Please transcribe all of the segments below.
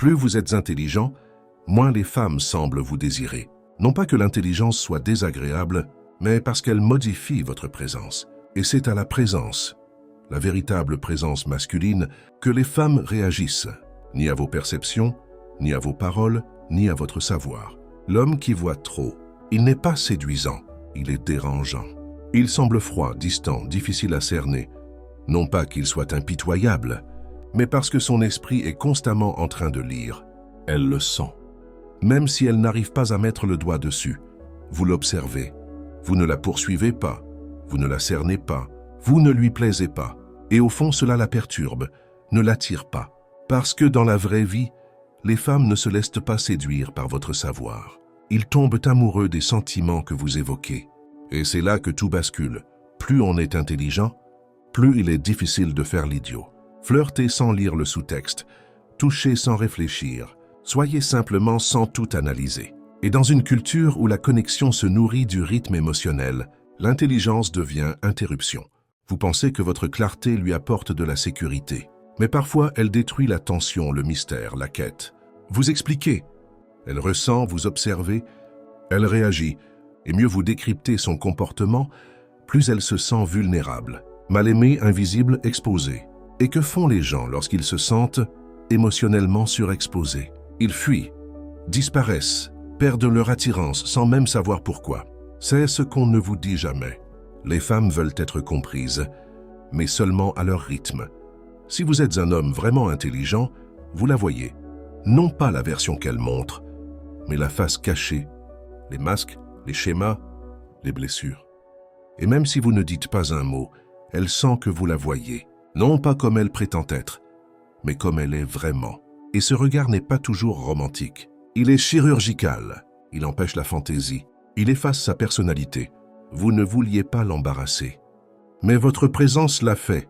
Plus vous êtes intelligent, moins les femmes semblent vous désirer. Non pas que l'intelligence soit désagréable, mais parce qu'elle modifie votre présence. Et c'est à la présence, la véritable présence masculine, que les femmes réagissent. Ni à vos perceptions, ni à vos paroles, ni à votre savoir. L'homme qui voit trop, il n'est pas séduisant, il est dérangeant. Il semble froid, distant, difficile à cerner. Non pas qu'il soit impitoyable, mais parce que son esprit est constamment en train de lire. Elle le sent. Même si elle n'arrive pas à mettre le doigt dessus, vous l'observez. Vous ne la poursuivez pas, vous ne la cernez pas, vous ne lui plaisez pas. Et au fond, cela la perturbe, ne l'attire pas. Parce que dans la vraie vie, les femmes ne se laissent pas séduire par votre savoir. Ils tombent amoureux des sentiments que vous évoquez. Et c'est là que tout bascule. Plus on est intelligent, plus il est difficile de faire l'idiot. Flirtez sans lire le sous-texte, touchez sans réfléchir, soyez simplement sans tout analyser. Et dans une culture où la connexion se nourrit du rythme émotionnel, l'intelligence devient interruption. Vous pensez que votre clarté lui apporte de la sécurité. Mais parfois, elle détruit la tension, le mystère, la quête. Vous expliquez. Elle ressent, vous observez, elle réagit. Et mieux vous décryptez son comportement, plus elle se sent vulnérable, mal aimée, invisible, exposée. Et que font les gens lorsqu'ils se sentent émotionnellement surexposés? Ils fuient, disparaissent, perdent leur attirance sans même savoir pourquoi. C'est ce qu'on ne vous dit jamais. Les femmes veulent être comprises, mais seulement à leur rythme. Si vous êtes un homme vraiment intelligent, vous la voyez. Non pas la version qu'elle montre, mais la face cachée, les masques, les schémas, les blessures. Et même si vous ne dites pas un mot, elle sent que vous la voyez. Non pas comme elle prétend être, mais comme elle est vraiment. Et ce regard n'est pas toujours romantique. Il est chirurgical, il empêche la fantaisie, il efface sa personnalité. Vous ne vouliez pas l'embarrasser. Mais votre présence l'a fait,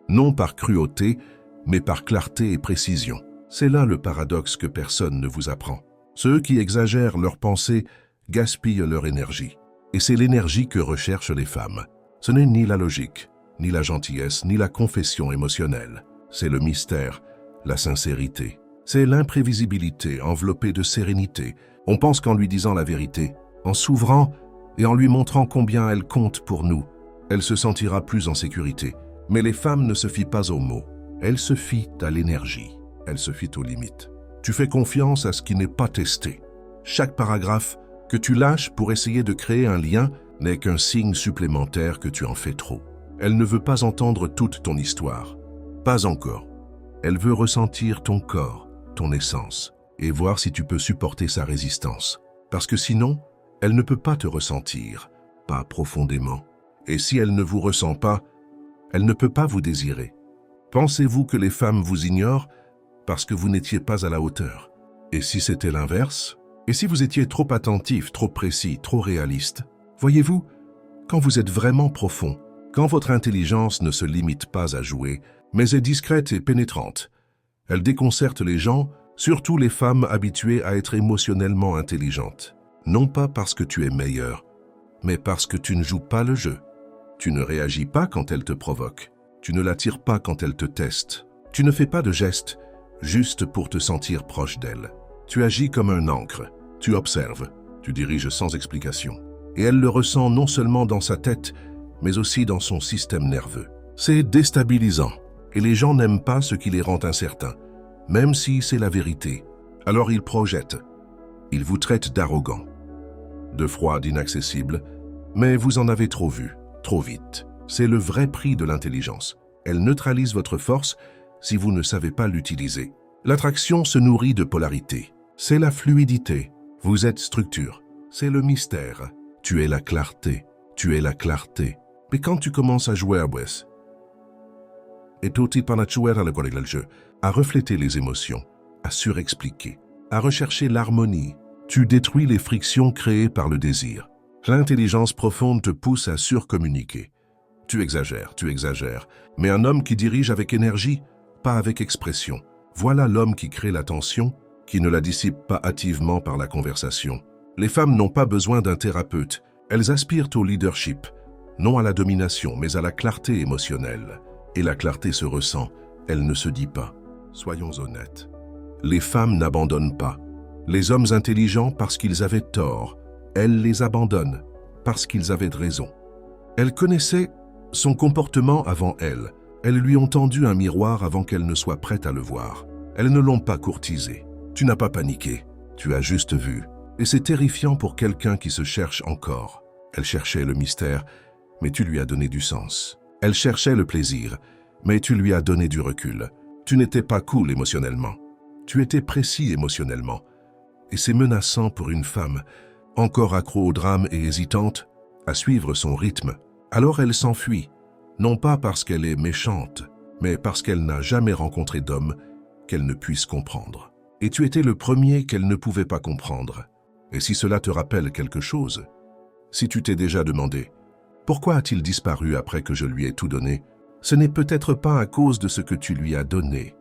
non par cruauté, mais par clarté et précision. C'est là le paradoxe que personne ne vous apprend. Ceux qui exagèrent leurs pensées gaspillent leur énergie. Et c'est l'énergie que recherchent les femmes. Ce n'est ni la logique, ni la gentillesse, ni la confession émotionnelle. C'est le mystère, la sincérité. C'est l'imprévisibilité enveloppée de sérénité. On pense qu'en lui disant la vérité, en s'ouvrant et en lui montrant combien elle compte pour nous, elle se sentira plus en sécurité. Mais les femmes ne se fient pas aux mots. Elles se fient à l'énergie. Elles se fient aux limites. Tu fais confiance à ce qui n'est pas testé. Chaque paragraphe que tu lâches pour essayer de créer un lien n'est qu'un signe supplémentaire que tu en fais trop. Elle ne veut pas entendre toute ton histoire. Pas encore. Elle veut ressentir ton corps, ton essence, et voir si tu peux supporter sa résistance. Parce que sinon, elle ne peut pas te ressentir, pas profondément. Et si elle ne vous ressent pas, elle ne peut pas vous désirer. Pensez-vous que les femmes vous ignorent parce que vous n'étiez pas à la hauteur? Et si c'était l'inverse? Et si vous étiez trop attentif, trop précis, trop réaliste? Voyez-vous, quand vous êtes vraiment profond, quand votre intelligence ne se limite pas à jouer, mais est discrète et pénétrante, elle déconcerte les gens, surtout les femmes habituées à être émotionnellement intelligentes. Non pas parce que tu es meilleur, mais parce que tu ne joues pas le jeu. Tu ne réagis pas quand elle te provoque. Tu ne l'attires pas quand elle te teste. Tu ne fais pas de gestes juste pour te sentir proche d'elle. Tu agis comme un ancre. Tu observes. Tu diriges sans explication. Et elle le ressent non seulement dans sa tête, mais aussi dans son système nerveux. C'est déstabilisant. Et les gens n'aiment pas ce qui les rend incertains, même si c'est la vérité. Alors ils projettent. Ils vous traitent d'arrogant, de froid, d'inaccessible, mais vous en avez trop vu. Trop vite. C'est le vrai prix de l'intelligence. Elle neutralise votre force si vous ne savez pas l'utiliser. L'attraction se nourrit de polarité. C'est la fluidité. Vous êtes structure. C'est le mystère. Tu es la clarté. Tu es la clarté. Mais quand tu commences à jouer à Wes, et tout le jeu, à refléter les émotions, à surexpliquer, à rechercher l'harmonie, tu détruis les frictions créées par le désir. L'intelligence profonde te pousse à surcommuniquer. Tu exagères, mais un homme qui dirige avec énergie, pas avec expression. Voilà l'homme qui crée la tension, qui ne la dissipe pas hâtivement par la conversation. Les femmes n'ont pas besoin d'un thérapeute, elles aspirent au leadership, non à la domination, mais à la clarté émotionnelle. Et la clarté se ressent, elle ne se dit pas. Soyons honnêtes. Les femmes n'abandonnent pas. Les hommes intelligents parce qu'ils avaient tort. Elles les abandonnent parce qu'ils avaient raison. Elles connaissaient son comportement avant elle. Elles lui ont tendu un miroir avant qu'elle ne soit prête à le voir. Elles ne l'ont pas courtisé. Tu n'as pas paniqué. Tu as juste vu. Et c'est terrifiant pour quelqu'un qui se cherche encore. Elle cherchait le mystère, mais tu lui as donné du sens. Elle cherchait le plaisir, mais tu lui as donné du recul. Tu n'étais pas cool émotionnellement. Tu étais précis émotionnellement. Et c'est menaçant pour une femme, encore accro au drame et hésitante, à suivre son rythme. Alors elle s'enfuit, non pas parce qu'elle est méchante, mais parce qu'elle n'a jamais rencontré d'homme qu'elle ne puisse comprendre. Et tu étais le premier qu'elle ne pouvait pas comprendre. Et si cela te rappelle quelque chose, si tu t'es déjà demandé « Pourquoi a-t-il disparu après que je lui ai tout donné ?» Ce n'est peut-être pas à cause de ce que tu lui as donné,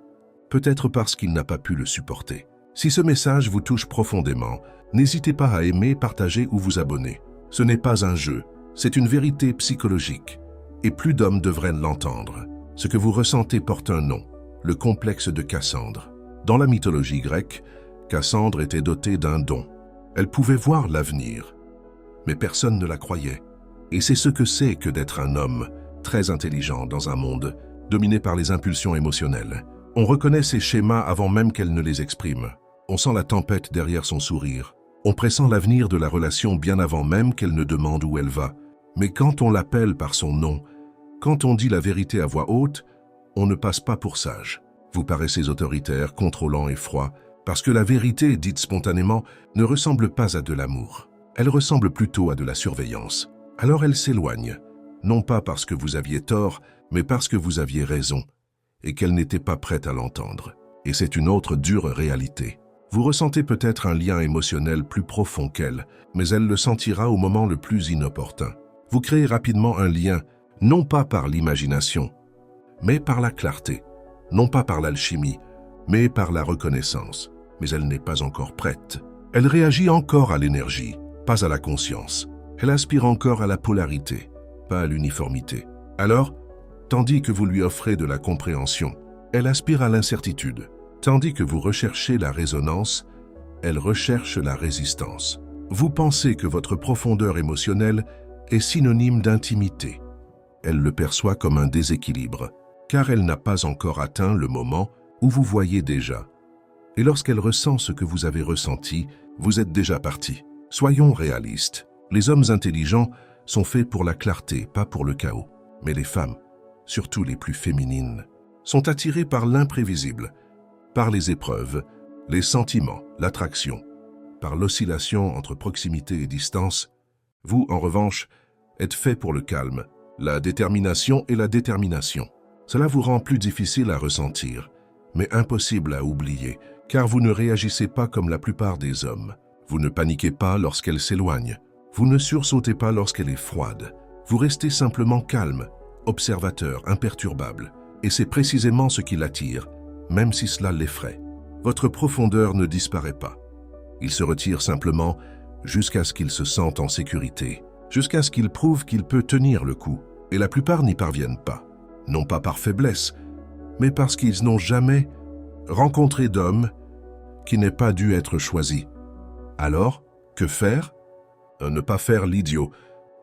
peut-être parce qu'il n'a pas pu le supporter. Si ce message vous touche profondément, n'hésitez pas à aimer, partager ou vous abonner. Ce n'est pas un jeu, c'est une vérité psychologique. Et plus d'hommes devraient l'entendre. Ce que vous ressentez porte un nom, le complexe de Cassandre. Dans la mythologie grecque, Cassandre était dotée d'un don. Elle pouvait voir l'avenir, mais personne ne la croyait. Et c'est ce que c'est que d'être un homme, très intelligent dans un monde dominé par les impulsions émotionnelles. On reconnaît ses schémas avant même qu'elle ne les exprime. On sent la tempête derrière son sourire. On pressent l'avenir de la relation bien avant même qu'elle ne demande où elle va. Mais quand on l'appelle par son nom, quand on dit la vérité à voix haute, on ne passe pas pour sage. Vous paraissez autoritaire, contrôlant et froid, parce que la vérité, dite spontanément, ne ressemble pas à de l'amour. Elle ressemble plutôt à de la surveillance. Alors elle s'éloigne, non pas parce que vous aviez tort, mais parce que vous aviez raison, et qu'elle n'était pas prête à l'entendre. Et c'est une autre dure réalité. Vous ressentez peut-être un lien émotionnel plus profond qu'elle, mais elle le sentira au moment le plus inopportun. Vous créez rapidement un lien, non pas par l'imagination, mais par la clarté, non pas par l'alchimie, mais par la reconnaissance. Mais elle n'est pas encore prête. Elle réagit encore à l'énergie, pas à la conscience. Elle aspire encore à la polarité, pas à l'uniformité. Alors, tandis que vous lui offrez de la compréhension, elle aspire à l'incertitude. Tandis que vous recherchez la résonance, elle recherche la résistance. Vous pensez que votre profondeur émotionnelle est synonyme d'intimité. Elle le perçoit comme un déséquilibre, car elle n'a pas encore atteint le moment où vous voyez déjà. Et lorsqu'elle ressent ce que vous avez ressenti, vous êtes déjà parti. Soyons réalistes. Les hommes intelligents sont faits pour la clarté, pas pour le chaos. Mais les femmes, surtout les plus féminines, sont attirées par l'imprévisible, par les épreuves, les sentiments, l'attraction, par l'oscillation entre proximité et distance. Vous, en revanche, êtes fait pour le calme, la détermination et la détermination. Cela vous rend plus difficile à ressentir, mais impossible à oublier, car vous ne réagissez pas comme la plupart des hommes. Vous ne paniquez pas lorsqu'elle s'éloigne. Vous ne sursautez pas lorsqu'elle est froide. Vous restez simplement calme, observateur, imperturbable. Et c'est précisément ce qui l'attire, même si cela l'effraie. Votre profondeur ne disparaît pas. Il se retire simplement jusqu'à ce qu'il se sente en sécurité, jusqu'à ce qu'il prouve qu'il peut tenir le coup. Et la plupart n'y parviennent pas. Non pas par faiblesse, mais parce qu'ils n'ont jamais rencontré d'homme qui n'ait pas dû être choisi. Alors, que faire? Ne pas faire l'idiot,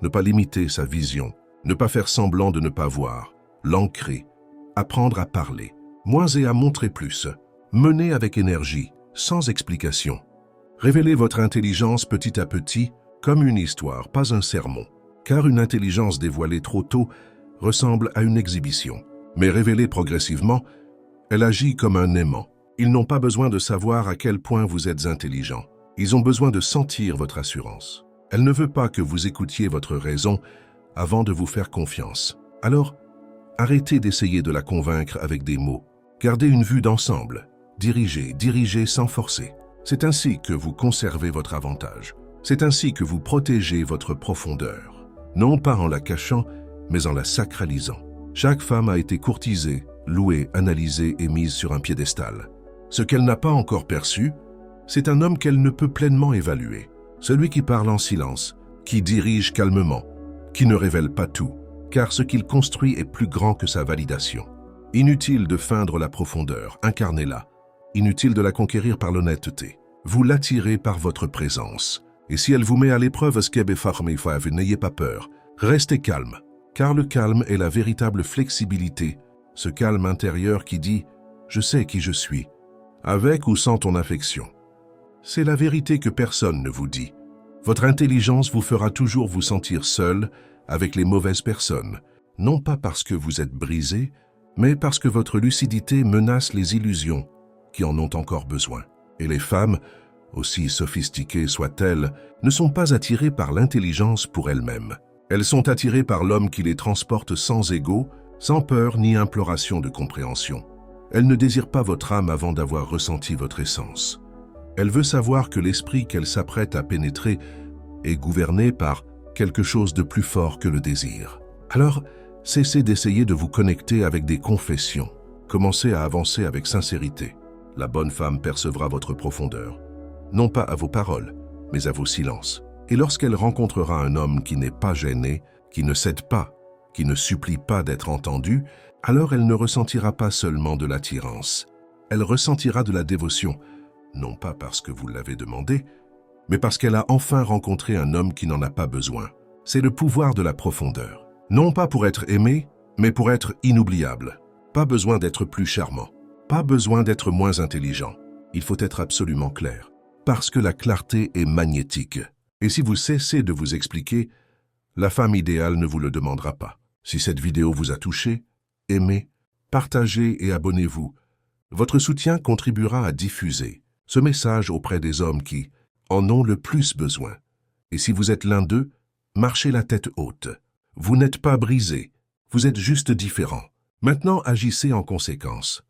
ne pas limiter sa vision, ne pas faire semblant de ne pas voir, l'ancrer, apprendre à parler, moins et à montrer plus, mener avec énergie, sans explication. Révélez votre intelligence petit à petit, comme une histoire, pas un sermon, car une intelligence dévoilée trop tôt ressemble à une exhibition. Mais révélée progressivement, elle agit comme un aimant. Ils n'ont pas besoin de savoir à quel point vous êtes intelligent. Ils ont besoin de sentir votre assurance. Elle ne veut pas que vous écoutiez votre raison avant de vous faire confiance. Alors, arrêtez d'essayer de la convaincre avec des mots. Gardez une vue d'ensemble. Dirigez sans forcer. C'est ainsi que vous conservez votre avantage. C'est ainsi que vous protégez votre profondeur. Non pas en la cachant, mais en la sacralisant. Chaque femme a été courtisée, louée, analysée et mise sur un piédestal. Ce qu'elle n'a pas encore perçu, c'est un homme qu'elle ne peut pleinement évaluer. Celui qui parle en silence, qui dirige calmement, qui ne révèle pas tout, car ce qu'il construit est plus grand que sa validation. Inutile de feindre la profondeur, incarnez-la. inutile de la conquérir par l'honnêteté. Vous l'attirez par votre présence. Et si elle vous met à l'épreuve, n'ayez pas peur. Restez calme, car le calme est la véritable flexibilité, ce calme intérieur qui dit « Je sais qui je suis », avec ou sans ton affection. C'est la vérité que personne ne vous dit. Votre intelligence vous fera toujours vous sentir seul avec les mauvaises personnes, non pas parce que vous êtes brisé, mais parce que votre lucidité menace les illusions qui en ont encore besoin. Et les femmes, aussi sophistiquées soient-elles, ne sont pas attirées par l'intelligence pour elles-mêmes. Elles sont attirées par l'homme qui les transporte sans ego, sans peur ni imploration de compréhension. Elle ne désire pas votre âme avant d'avoir ressenti votre essence. Elle veut savoir que l'esprit qu'elle s'apprête à pénétrer est gouverné par quelque chose de plus fort que le désir. Alors, cessez d'essayer de vous connecter avec des confessions. Commencez à avancer avec sincérité. La bonne femme percevra votre profondeur, non pas à vos paroles, mais à vos silences. Et lorsqu'elle rencontrera un homme qui n'est pas gêné, qui ne cède pas, qui ne supplie pas d'être entendu, alors elle ne ressentira pas seulement de l'attirance. Elle ressentira de la dévotion, non pas parce que vous l'avez demandé, mais parce qu'elle a enfin rencontré un homme qui n'en a pas besoin. C'est le pouvoir de la profondeur. Non pas pour être aimé, mais pour être inoubliable. Pas besoin d'être plus charmant. Pas besoin d'être moins intelligent. Il faut être absolument clair. Parce que la clarté est magnétique. Et si vous cessez de vous expliquer, la femme idéale ne vous le demandera pas. Si cette vidéo vous a touché, aimez, partagez et abonnez-vous. Votre soutien contribuera à diffuser ce message auprès des hommes qui en ont le plus besoin. Et si vous êtes l'un d'eux, marchez la tête haute. Vous n'êtes pas brisé, vous êtes juste différent. Maintenant, agissez en conséquence.